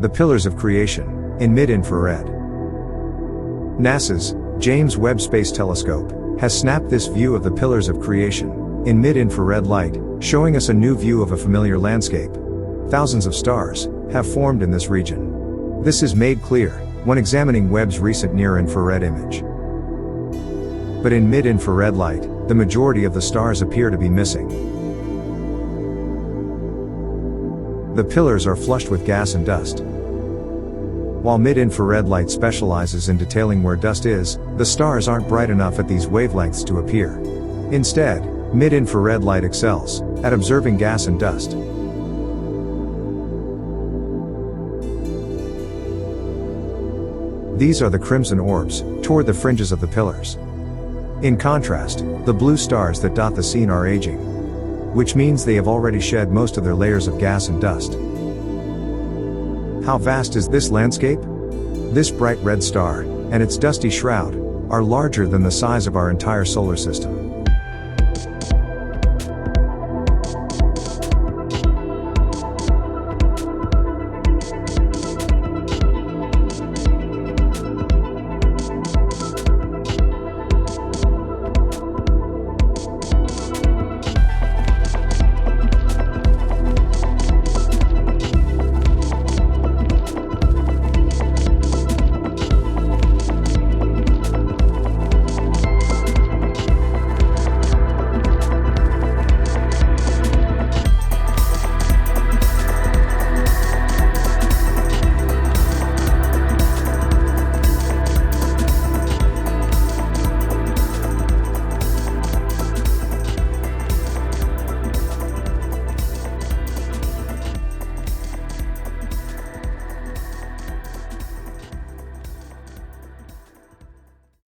The Pillars of Creation, in mid-infrared. NASA's James Webb Space Telescope has snapped this view of the Pillars of Creation, in mid-infrared light, showing us a new view of a familiar landscape. Thousands of stars have formed in this region. This is made clear when examining Webb's recent near-infrared image. But in mid-infrared light, the majority of the stars appear to be missing. The pillars are flushed with gas and dust. While mid-infrared light specializes in detailing where dust is, the stars aren't bright enough at these wavelengths to appear. Instead, mid-infrared light excels at observing gas and dust. These are the crimson orbs toward the fringes of the pillars. In contrast, the blue stars that dot the scene are aging, which means they have already shed most of their layers of gas and dust. How vast is this landscape? This bright red star, and its dusty shroud, are larger than the size of our entire solar system.